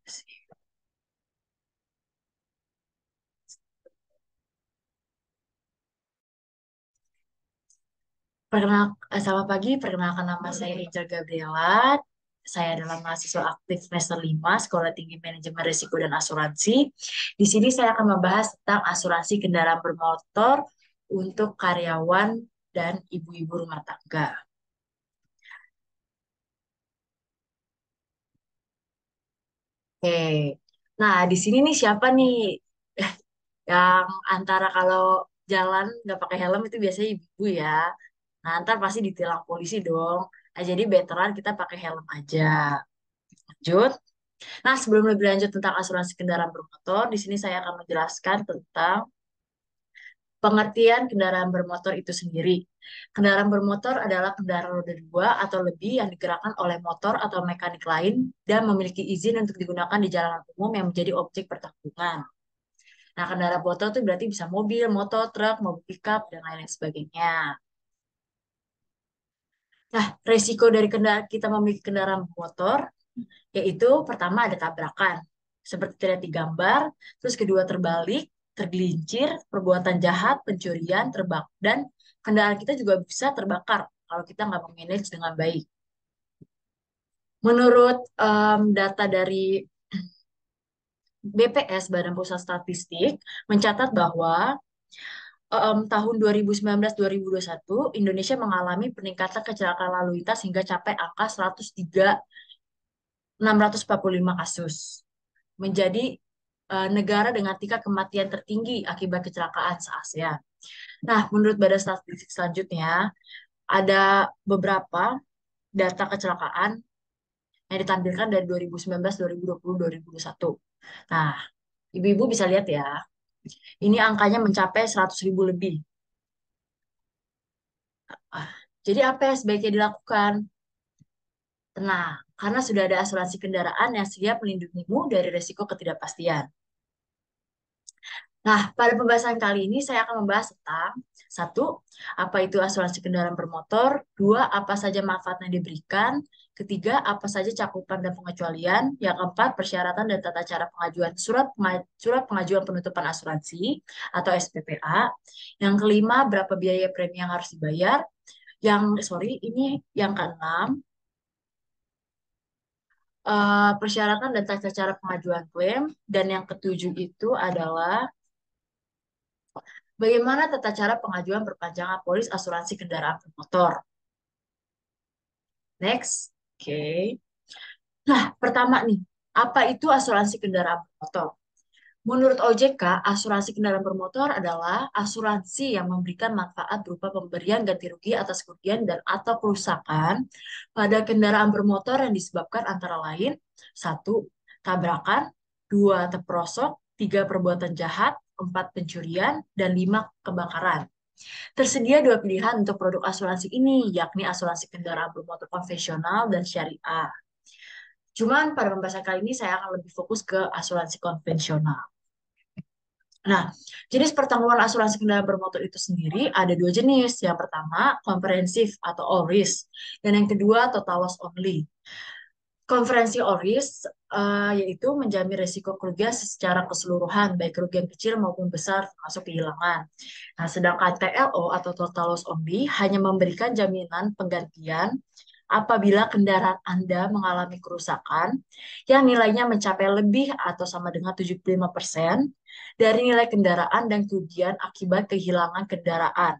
Selamat pagi, perkenalkan nama saya Angel Gabriela. Saya adalah mahasiswa aktif semester 5 Sekolah Tinggi Manajemen Risiko dan Asuransi. Di sini saya akan membahas tentang asuransi kendaraan bermotor untuk karyawan dan ibu-ibu rumah tangga. Oke, nah di sini nih siapa nih yang antara kalau jalan nggak pakai helm itu biasanya ibu ya. Nah, ntar pasti ditilang polisi dong. Nah, jadi veteran kita pakai helm aja. Lanjut. Nah, sebelum lebih lanjut tentang asuransi kendaraan bermotor, di sini saya akan menjelaskan tentang pengertian kendaraan bermotor itu sendiri. Kendaraan bermotor adalah kendaraan roda dua atau lebih yang digerakkan oleh motor atau mekanik lain dan memiliki izin untuk digunakan di jalanan umum yang menjadi objek pertanggungan. Nah, kendaraan bermotor itu berarti bisa mobil, motor, truk, mobil pickup, dan lain-lain sebagainya. Nah, resiko dari kita memiliki kendaraan bermotor yaitu pertama ada tabrakan, seperti tidak digambar, terus kedua terbalik, tergelincir, perbuatan jahat, pencurian, dan kendaraan kita juga bisa terbakar kalau kita nggak memanage dengan baik. Menurut data dari BPS, Badan Pusat Statistik, mencatat bahwa tahun 2019-2021 Indonesia mengalami peningkatan kecelakaan lalu lintas hingga capai angka 103.645 kasus, menjadi negara dengan tingkat kematian tertinggi akibat kecelakaan se-ASEAN. Nah, menurut Badan Statistik selanjutnya, ada beberapa data kecelakaan yang ditampilkan dari 2019, 2020, 2021. Nah, ibu-ibu bisa lihat ya, ini angkanya mencapai 100.000 lebih. Ah, jadi apa yang sebaiknya dilakukan? Tenang, karena sudah ada asuransi kendaraan yang siap melindungimu dari risiko ketidakpastian. Nah, pada pembahasan kali ini saya akan membahas tentang satu, apa itu asuransi kendaraan bermotor, dua, apa saja manfaat yang diberikan, ketiga, apa saja cakupan dan pengecualian, yang keempat, persyaratan dan tata cara pengajuan surat pengajuan penutupan asuransi atau SPPA, yang kelima, berapa biaya premi yang harus dibayar, ini yang keenam, persyaratan dan tata cara pengajuan klaim, dan yang ketujuh itu adalah bagaimana tata cara pengajuan perpanjangan polis asuransi kendaraan bermotor? Next. Oke. Nah, pertama nih, apa itu asuransi kendaraan bermotor? Menurut OJK, asuransi kendaraan bermotor adalah asuransi yang memberikan manfaat berupa pemberian ganti rugi atas kerugian dan atau kerusakan pada kendaraan bermotor yang disebabkan antara lain, satu, tabrakan, dua, terperosok, tiga, perbuatan jahat, empat, pencurian, dan lima, kebakaran. Tersedia dua pilihan untuk produk asuransi ini, yakni asuransi kendaraan bermotor konvensional dan syariah. Cuman pada pembahasan kali ini saya akan lebih fokus ke asuransi konvensional. Nah, jenis pertanggungan asuransi kendaraan bermotor itu sendiri ada dua jenis. Yang pertama, komprehensif atau all risk. Dan yang kedua, total loss only. Konferensi all risk yaitu menjamin risiko kerugian secara keseluruhan, baik kerugian kecil maupun besar, termasuk kehilangan. Nah, sedangkan TLO atau total loss only hanya memberikan jaminan penggantian apabila kendaraan Anda mengalami kerusakan yang nilainya mencapai lebih atau sama dengan 75% dari nilai kendaraan dan kerugian akibat kehilangan kendaraan.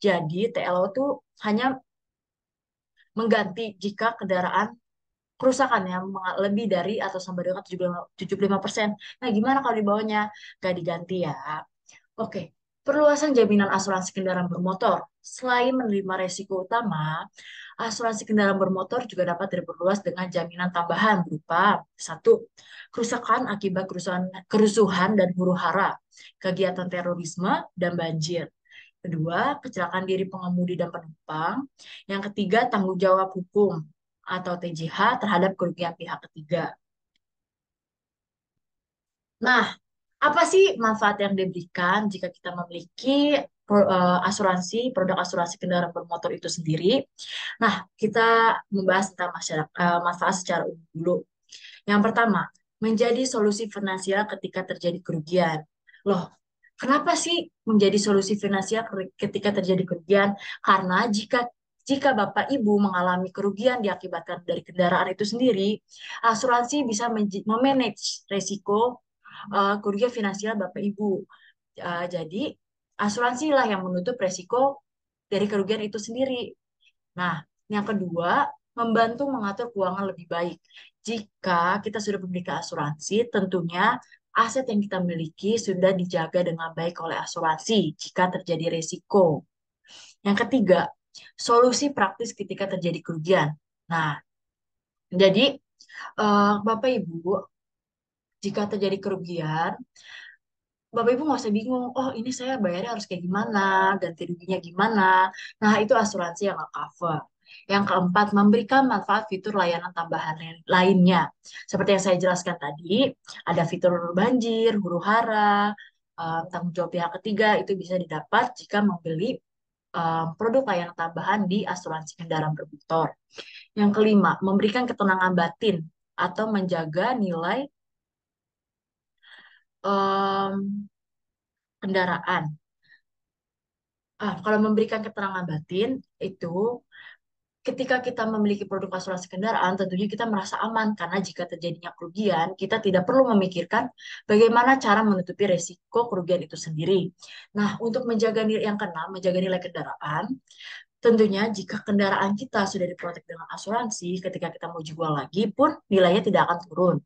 Jadi TLO itu hanya mengganti jika kendaraan kerusakan yang lebih dari atau sama dengan 75%. Nah, gimana kalau di bawahnya? Nggak diganti ya. Oke, perluasan jaminan asuransi kendaraan bermotor. Selain menerima resiko utama, asuransi kendaraan bermotor juga dapat diperluas dengan jaminan tambahan berupa satu, kerusakan akibat kerusuhan dan huru-hara, kegiatan terorisme, dan banjir. Kedua, kecelakaan diri pengemudi dan penumpang. Yang ketiga, tanggung jawab hukum atau TJH terhadap kerugian pihak ketiga. Nah, apa sih manfaat yang diberikan jika kita memiliki produk asuransi kendaraan bermotor itu sendiri? Nah, kita membahas tentang manfaat secara umum dulu. Yang pertama, menjadi solusi finansial ketika terjadi kerugian. Loh, kenapa sih menjadi solusi finansial ketika terjadi kerugian? Karena jika Bapak Ibu mengalami kerugian diakibatkan dari kendaraan itu sendiri, asuransi bisa memanage resiko kerugian finansial Bapak Ibu. Jadi, asuransi lah yang menutup resiko dari kerugian itu sendiri. Nah, yang kedua, membantu mengatur keuangan lebih baik. Jika kita sudah memiliki asuransi, tentunya aset yang kita miliki sudah dijaga dengan baik oleh asuransi jika terjadi resiko. Yang ketiga, solusi praktis ketika terjadi kerugian. Nah, jadi Bapak Ibu, jika terjadi kerugian, Bapak Ibu nggak usah bingung, oh ini saya bayarnya harus kayak gimana, ganti ruginya gimana. Nah, itu asuransi yang nggak cover. Yang keempat, memberikan manfaat fitur layanan tambahan lainnya. Seperti yang saya jelaskan tadi, ada fitur banjir, huru-hara, tanggung jawab pihak ketiga, itu bisa didapat jika membeli produk layanan tambahan di asuransi kendaraan bermotor. Yang kelima, memberikan ketenangan batin atau menjaga nilai em, kendaraan. Kalau memberikan keterangan batin itu ketika kita memiliki produk asuransi kendaraan, tentunya kita merasa aman karena jika terjadinya kerugian, kita tidak perlu memikirkan bagaimana cara menutupi resiko kerugian itu sendiri. Nah, untuk menjaga nilai yang keenam, menjaga nilai kendaraan, tentunya jika kendaraan kita sudah diprotek dengan asuransi, ketika kita mau jual lagi pun nilainya tidak akan turun.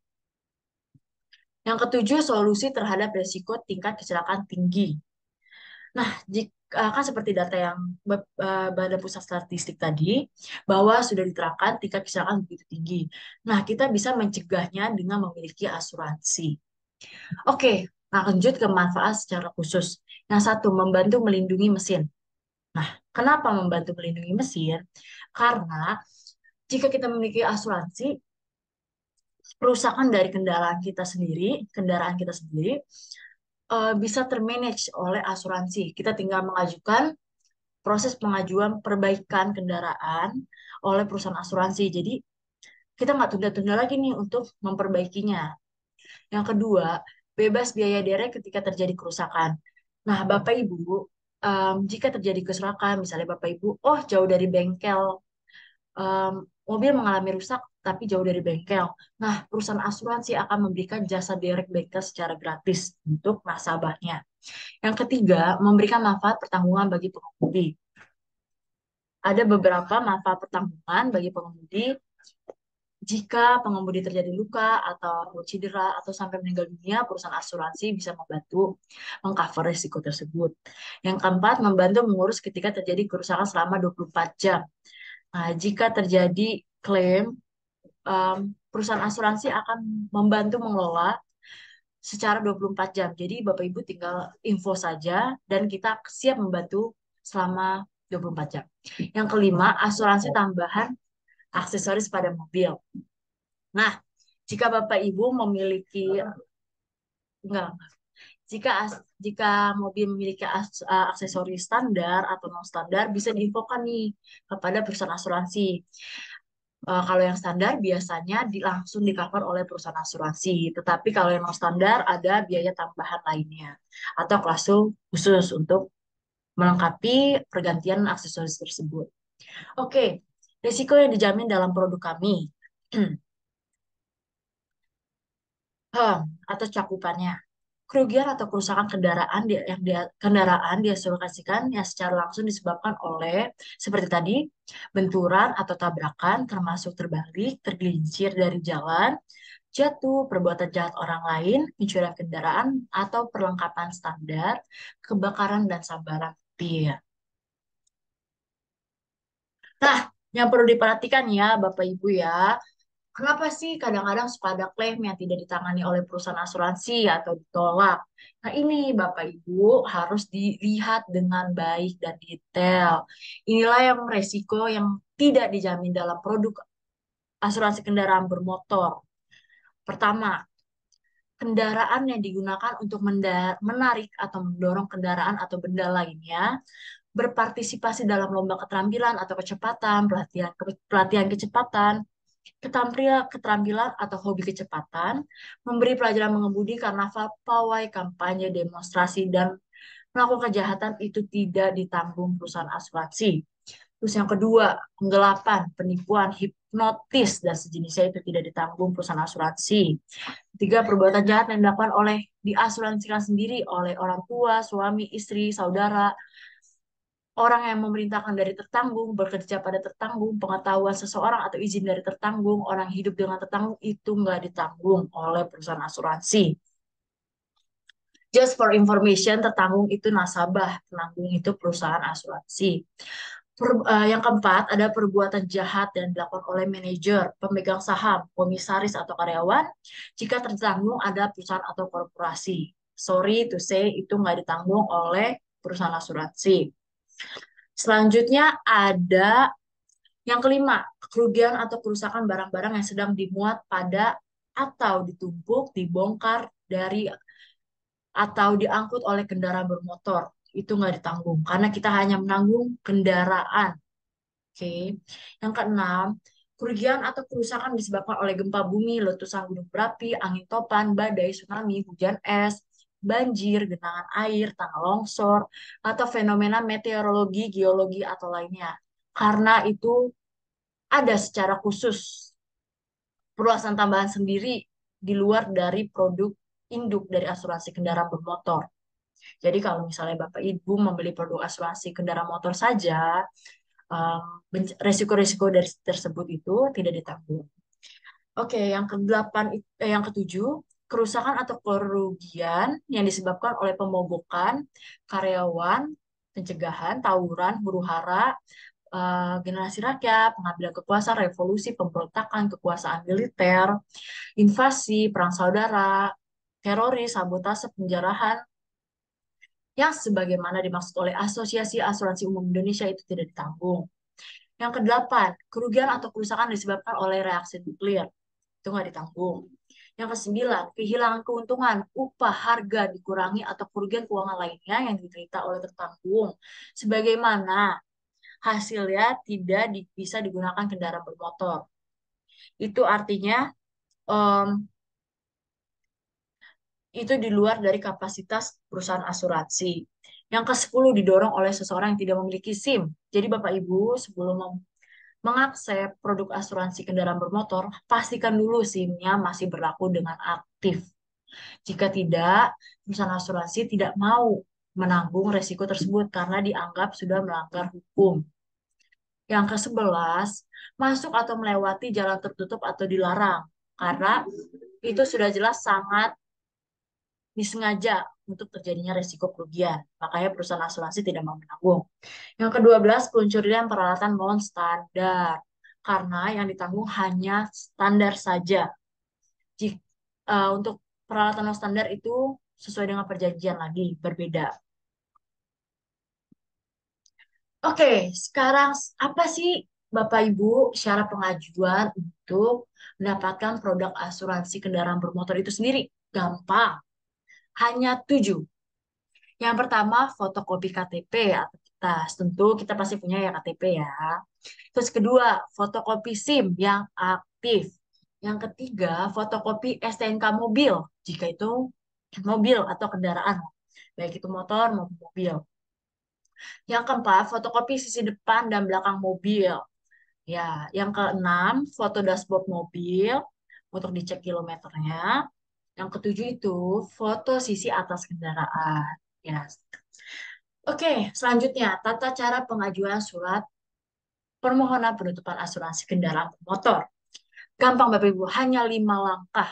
Yang ketujuh, solusi terhadap resiko tingkat kecelakaan tinggi. Nah, jika kan seperti data yang Badan Pusat Statistik tadi, bahwa sudah diterapkan tingkat kecelakaan begitu tinggi. Nah, kita bisa mencegahnya dengan memiliki asuransi. Oke, lanjut ke manfaat secara khusus. Yang satu, membantu melindungi mesin. Nah, kenapa membantu melindungi mesin? Karena jika kita memiliki asuransi, kerusakan dari kendaraan kita sendiri bisa termanage oleh asuransi. Kita tinggal mengajukan proses pengajuan perbaikan kendaraan oleh perusahaan asuransi. Jadi kita nggak tunda-tunda lagi nih untuk memperbaikinya. Yang kedua, bebas biaya derek ketika terjadi kerusakan. Nah, Bapak Ibu, jika terjadi kerusakan, misalnya Bapak Ibu, oh jauh dari bengkel, em, mobil mengalami rusak tapi jauh dari bengkel. Nah, perusahaan asuransi akan memberikan jasa derek bengkel secara gratis untuk nasabahnya. Yang ketiga, memberikan manfaat pertanggungan bagi pengemudi. Ada beberapa manfaat pertanggungan bagi pengemudi jika pengemudi terjadi luka atau cedera atau sampai meninggal dunia, perusahaan asuransi bisa membantu mengcover risiko tersebut. Yang keempat, membantu mengurus ketika terjadi kerusakan selama 24 jam. Nah, jika terjadi klaim, perusahaan asuransi akan membantu mengelola secara 24 jam. Jadi Bapak Ibu tinggal info saja dan kita siap membantu selama 24 jam. Yang kelima, asuransi tambahan aksesoris pada mobil. Nah, jika Bapak Ibu memiliki enggak, jika mobil memiliki aksesoris standar atau non standar bisa diinfokan nih kepada perusahaan asuransi. Kalau yang standar biasanya langsung di cover oleh perusahaan asuransi, tetapi kalau yang non standar ada biaya tambahan lainnya atau klausul khusus untuk melengkapi pergantian aksesoris tersebut. Oke, risiko yang dijamin dalam produk kami. Atau cakupannya. Kerugian atau kerusakan kendaraan diasumsikan yang secara langsung disebabkan oleh seperti tadi benturan atau tabrakan termasuk terbalik, tergelincir dari jalan, jatuh, perbuatan jahat orang lain, pencurian kendaraan atau perlengkapan standar, kebakaran dan sambaran api. Nah, yang perlu diperhatikan ya Bapak Ibu ya, kenapa sih kadang-kadang suka ada klaim yang tidak ditangani oleh perusahaan asuransi atau ditolak? Nah, ini Bapak Ibu harus dilihat dengan baik dan detail. Inilah yang resiko yang tidak dijamin dalam produk asuransi kendaraan bermotor. Pertama, kendaraan yang digunakan untuk menarik atau mendorong kendaraan atau benda lainnya berpartisipasi dalam lomba keterampilan atau kecepatan, pelatihan kecepatan, keterampilan atau hobi kecepatan, memberi pelajaran mengemudi karena pawai kampanye, demonstrasi, dan melakukan kejahatan itu tidak ditanggung perusahaan asuransi. Terus yang kedua, penggelapan, penipuan, hipnotis, dan sejenisnya itu tidak ditanggung perusahaan asuransi. Ketiga, perbuatan jahat yang dilakukan oleh diasuransikan sendiri oleh orang tua, suami, istri, saudara, orang yang memerintahkan dari tertanggung, bekerja pada tertanggung, pengetahuan seseorang atau izin dari tertanggung, orang hidup dengan tertanggung itu nggak ditanggung oleh perusahaan asuransi. Just for information, tertanggung itu nasabah, penanggung itu perusahaan asuransi. Yang keempat, ada perbuatan jahat yang dilakukan oleh manajer, pemegang saham, komisaris, atau karyawan jika tertanggung ada perusahaan atau korporasi. Sorry to say, itu nggak ditanggung oleh perusahaan asuransi. Selanjutnya ada yang kelima, kerugian atau kerusakan barang-barang yang sedang dimuat pada atau ditumpuk, dibongkar dari atau diangkut oleh kendaraan bermotor. Itu nggak ditanggung karena kita hanya menanggung kendaraan. Oke. Yang keenam, kerugian atau kerusakan disebabkan oleh gempa bumi, letusan gunung berapi, angin topan, badai, tsunami, hujan es, banjir, genangan air, tanah longsor, atau fenomena meteorologi, geologi, atau lainnya. Karena itu ada secara khusus perluasan tambahan sendiri di luar dari produk induk dari asuransi kendaraan bermotor. Jadi kalau misalnya Bapak Ibu membeli produk asuransi kendaraan motor saja, resiko-resiko dari tersebut itu tidak ditanggung. Oke, yang ketujuh, kerusakan atau kerugian yang disebabkan oleh pemogokan karyawan, pencegahan, tawuran, huru-hara, generasi rakyat, pengambilan kekuasaan, revolusi, pemberontakan, kekuasaan militer, invasi, perang saudara, teroris, sabotase, penjarahan, yang sebagaimana dimaksud oleh Asosiasi Asuransi Umum Indonesia itu tidak ditanggung. Yang kedelapan, kerugian atau kerusakan disebabkan oleh reaksi nuklir. Itu nggak ditanggung. Yang kesembilan, kehilangan keuntungan, upah, harga dikurangi atau kerugian keuangan lainnya yang diderita oleh tertanggung. Sebagaimana hasilnya tidak bisa digunakan kendaraan bermotor. Itu artinya em, itu di luar dari kapasitas perusahaan asuransi. Yang ke-10 didorong oleh seseorang yang tidak memiliki SIM. Jadi Bapak Ibu sebelum mengakses produk asuransi kendaraan bermotor, pastikan dulu SIM-nya masih berlaku dengan aktif. Jika tidak, perusahaan asuransi tidak mau menanggung resiko tersebut karena dianggap sudah melanggar hukum. Yang ke-11, masuk atau melewati jalan tertutup atau dilarang. Karena itu sudah jelas sangat disengaja untuk terjadinya resiko kerugian. Makanya perusahaan asuransi tidak mau menanggung. Yang ke-12, pencurian peralatan non standar. Karena yang ditanggung hanya standar saja. Untuk peralatan non standar itu sesuai dengan perjanjian lagi, berbeda. Oke, sekarang apa sih Bapak Ibu syarat pengajuan untuk mendapatkan produk asuransi kendaraan bermotor itu sendiri? Gampang, hanya 7. Yang pertama, fotokopi KTP atau tas. Tentu kita pasti punya ya KTP ya. Terus kedua, fotokopi SIM yang aktif. Yang ketiga, fotokopi STNK mobil. Jika itu mobil atau kendaraan, baik itu motor maupun mobil. Yang keempat, fotokopi sisi depan dan belakang mobil. Ya, yang keenam, foto dashboard mobil untuk dicek kilometernya. Yang ketujuh itu foto sisi atas kendaraan. Ya. Oke, selanjutnya tata cara pengajuan surat permohonan penutupan asuransi kendaraan bermotor. Gampang Bapak Ibu, hanya 5 langkah.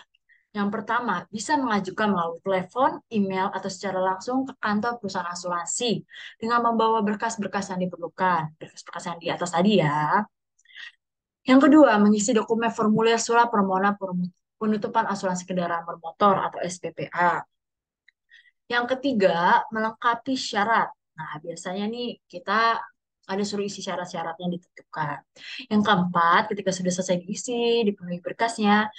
Yang pertama, bisa mengajukan melalui telepon, email, atau secara langsung ke kantor perusahaan asuransi dengan membawa berkas-berkas yang diperlukan. Berkas-berkas yang di atas tadi ya. Yang kedua, mengisi dokumen formulir surat permohonan penutupan asuransi kendaraan bermotor atau SPPA. Yang ketiga, melengkapi syarat. Nah, biasanya nih kita ada suruh isi syarat-syarat yang ditentukan. Yang keempat, ketika sudah selesai diisi, dipenuhi berkasnya,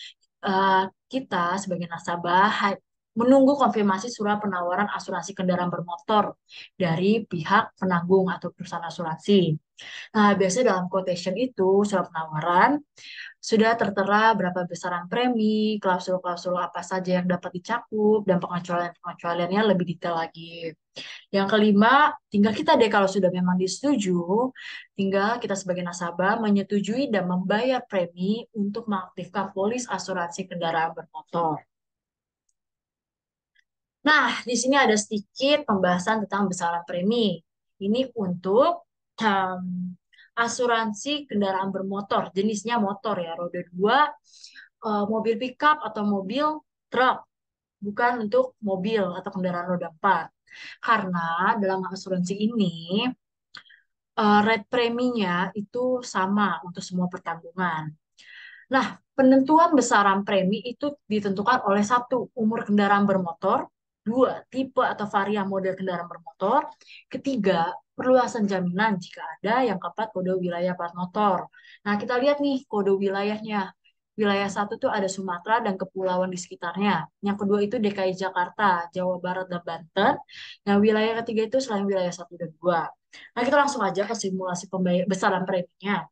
eh, kita sebagai nasabah menunggu konfirmasi surat penawaran asuransi kendaraan bermotor dari pihak penanggung atau perusahaan asuransi. Nah, biasanya dalam quotation itu, surat penawaran, sudah tertera berapa besaran premi, klausul-klausul apa saja yang dapat dicakup, dan pengecualian-pengecualiannya lebih detail lagi. Yang kelima, tinggal kita deh kalau sudah memang disetujui, tinggal kita sebagai nasabah menyetujui dan membayar premi untuk mengaktifkan polis asuransi kendaraan bermotor. Nah, di sini ada sedikit pembahasan tentang besaran premi. Ini untuk um, asuransi kendaraan bermotor, jenisnya motor ya, roda dua, mobil pickup atau mobil truk, bukan untuk mobil atau kendaraan roda empat. Karena dalam asuransi ini, rate preminya itu sama untuk semua pertanggungan. Nah, penentuan besaran premi itu ditentukan oleh satu, umur kendaraan bermotor, dua, tipe atau varian model kendaraan bermotor, ketiga, perluasan jaminan jika ada, yang keempat, kode wilayah plat motor. Nah, kita lihat nih kode wilayahnya. Wilayah satu tuh ada Sumatera dan kepulauan di sekitarnya. Yang kedua itu DKI Jakarta, Jawa Barat, dan Banten. Nah, wilayah ketiga itu selain wilayah satu dan dua. Nah, kita langsung aja ke simulasi besaran preminya.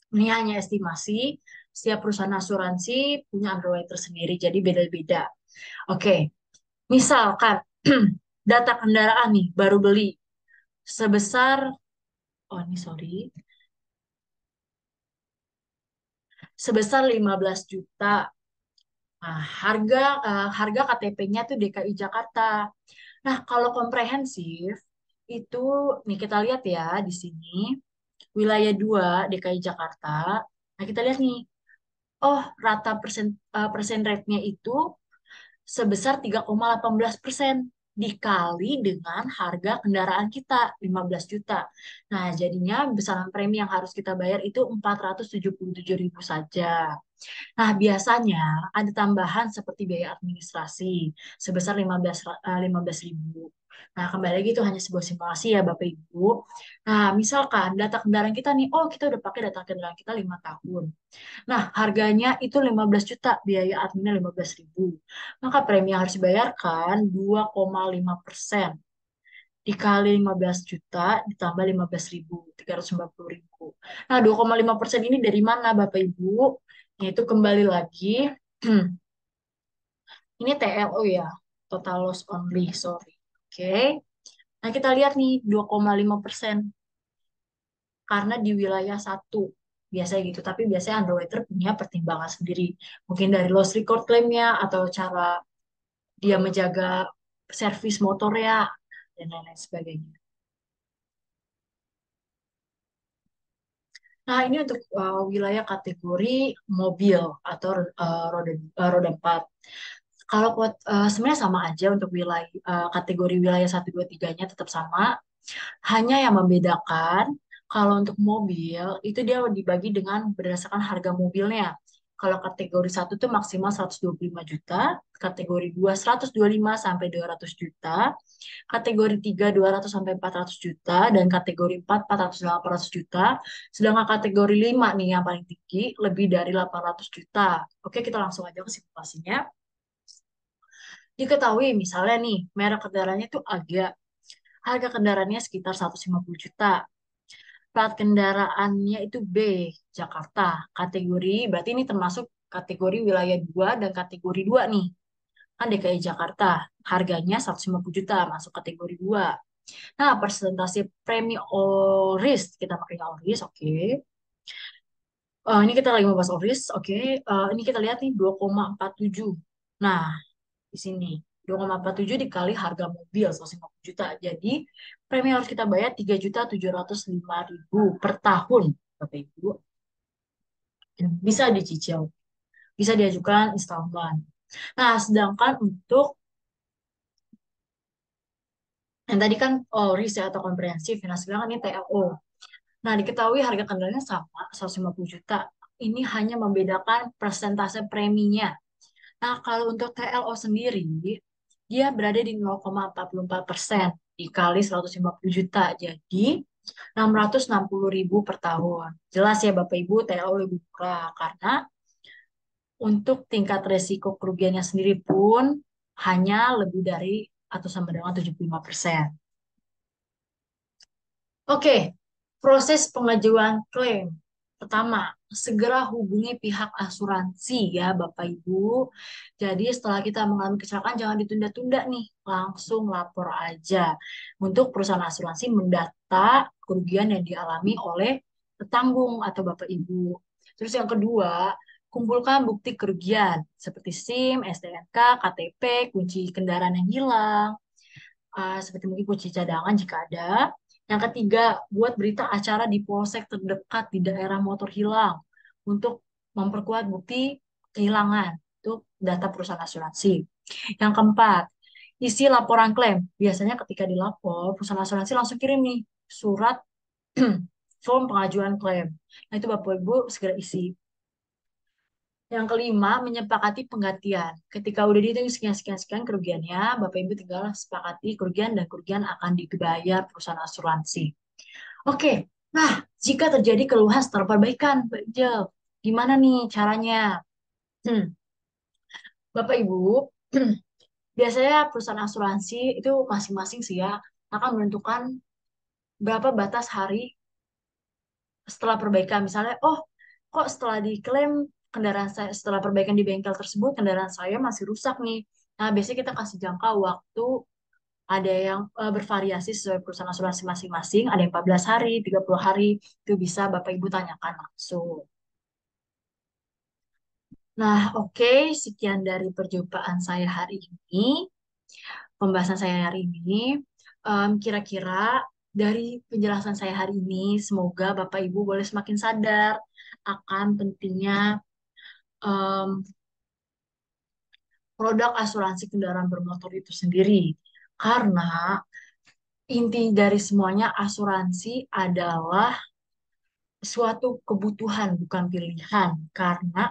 Ini hanya estimasi, setiap perusahaan asuransi punya underwriter sendiri, jadi beda-beda. Oke, misalkan data kendaraan nih, baru beli sebesar, oh ini sorry, sebesar 15 juta. Nah, harga KTP-nya tuh DKI Jakarta. Nah, kalau komprehensif, itu nih kita lihat ya di sini, wilayah 2 DKI Jakarta. Nah, kita lihat nih, oh rata persen rate-nya itu sebesar 3,18% dikali dengan harga kendaraan kita 15 juta. Nah, jadinya besaran premi yang harus kita bayar itu 477.000 saja. Nah, biasanya ada tambahan seperti biaya administrasi sebesar 15.000. Nah, kembali lagi itu hanya sebuah simulasi ya Bapak Ibu. Nah, misalkan data kendaraan kita nih, oh kita udah pakai data kendaraan kita 5 tahun. Nah, harganya itu 15 juta, biaya adminnya 15.000. Maka premi yang harus dibayarkan 2,5% dikali 15 juta ditambah 15.000, 390.000. Nah, 2,5% ini dari mana Bapak Ibu? Yaitu kembali lagi, ini TLO ya, total loss only, sorry. Oke. Nah, kita lihat nih 2,5% karena di wilayah satu. Biasanya gitu, tapi biasanya underwriter punya pertimbangan sendiri. Mungkin dari loss record claim-nya atau cara dia menjaga servis motornya dan lain-lain sebagainya. Nah, ini untuk wilayah kategori mobil atau roda 4. Kalau sebenarnya sama aja untuk wilayah kategori wilayah 1 2 3-nya tetap sama. Hanya yang membedakan kalau untuk mobil itu dia dibagi dengan berdasarkan harga mobilnya. Kalau kategori satu tuh maksimal 125 juta, kategori 2 125 sampai 200 juta, kategori 3 200 sampai 400 juta, dan kategori 4 400 800 juta. Sedangkan kategori 5 nih yang paling tinggi lebih dari 800 juta. Oke, kita langsung aja ke simulasinya. Diketahui misalnya nih, merek kendaraannya itu agak harga kendaraannya sekitar 150 juta. Plat kendaraannya itu B, Jakarta. Kategori, berarti ini termasuk kategori wilayah 2 dan kategori 2 nih. Kan DKI Jakarta, harganya 150 juta, masuk kategori 2. Nah, persentase premi all risk, kita pakai all risk, oke. Ini kita lagi membahas all risk, oke. Ini kita lihat nih 2,47. Nah, di sini 2,47 dikali harga mobil 150 juta. Jadi premi yang harus kita bayar 3.705.000 per tahun, Bapak Ibu. Bisa dicicil, bisa diajukan installment. Nah, sedangkan untuk yang tadi kan risk ya, atau komprehensif, nah sedangkan ini TLO. Nah, diketahui harga kendaraannya sama, 150 juta. Ini hanya membedakan persentase preminya. Nah, kalau untuk TLO sendiri, dia berada di 0,44% dikali 150 juta. Jadi, 660.000 per tahun. Jelas ya Bapak Ibu, TLO lebih murah. Karena untuk tingkat resiko kerugiannya sendiri pun hanya lebih dari atau sama dengan 75%. Oke, proses pengajuan klaim. Pertama, segera hubungi pihak asuransi ya Bapak Ibu. Jadi setelah kita mengalami kecelakaan jangan ditunda-tunda nih, langsung lapor aja. Untuk perusahaan asuransi mendata kerugian yang dialami oleh petanggung atau Bapak Ibu. Terus yang kedua, kumpulkan bukti kerugian seperti SIM, STNK, KTP, kunci kendaraan yang hilang, seperti mungkin kunci cadangan jika ada. Yang ketiga, buat berita acara di polsek terdekat di daerah motor hilang untuk memperkuat bukti kehilangan untuk data perusahaan asuransi. Yang keempat, isi laporan klaim. Biasanya ketika dilapor, perusahaan asuransi langsung kirim nih surat form pengajuan klaim. Nah, itu Bapak Ibu segera isi. Yang kelima, menyepakati penggantian. Ketika udah dihitung sekian-sekian kerugiannya, Bapak Ibu tinggal sepakati kerugian dan kerugian akan dibayar perusahaan asuransi. Oke, nah jika terjadi keluhan setelah perbaikan, Mbak Jel, gimana nih caranya? Hmm, Bapak Ibu, biasanya perusahaan asuransi itu masing-masing sih ya akan menentukan berapa batas hari setelah perbaikan. Misalnya, oh kok setelah diklaim kendaraan saya setelah perbaikan di bengkel tersebut kendaraan saya masih rusak nih. Nah, biasanya kita kasih jangka waktu ada yang bervariasi sesuai perusahaan asuransi masing-masing, ada yang 14 hari, 30 hari, itu bisa Bapak Ibu tanyakan langsung. Nah, oke, sekian dari perjumpaan saya hari ini, pembahasan saya hari ini. Kira-kira dari penjelasan saya hari ini, semoga Bapak Ibu boleh semakin sadar akan pentingnya em, produk asuransi kendaraan bermotor itu sendiri. Karena inti dari semuanya asuransi adalah suatu kebutuhan, bukan pilihan. Karena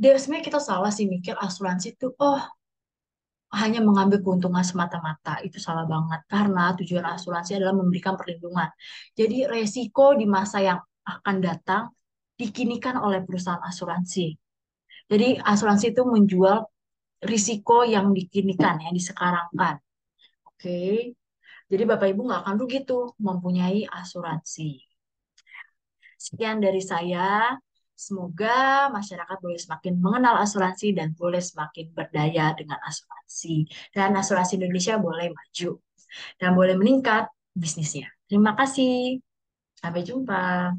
sebenarnya kita salah sih mikir asuransi itu, oh hanya mengambil keuntungan semata-mata. Itu salah banget. Karena tujuan asuransi adalah memberikan perlindungan. Jadi resiko di masa yang akan datang dikinikan oleh perusahaan asuransi. Jadi asuransi itu menjual risiko yang dikinikan, yang disekarangkan. Oke. Jadi Bapak Ibu nggak akan rugi tuh mempunyai asuransi. Sekian dari saya. Semoga masyarakat boleh semakin mengenal asuransi dan boleh semakin berdaya dengan asuransi. Dan asuransi Indonesia boleh maju dan boleh meningkat bisnisnya. Terima kasih. Sampai jumpa.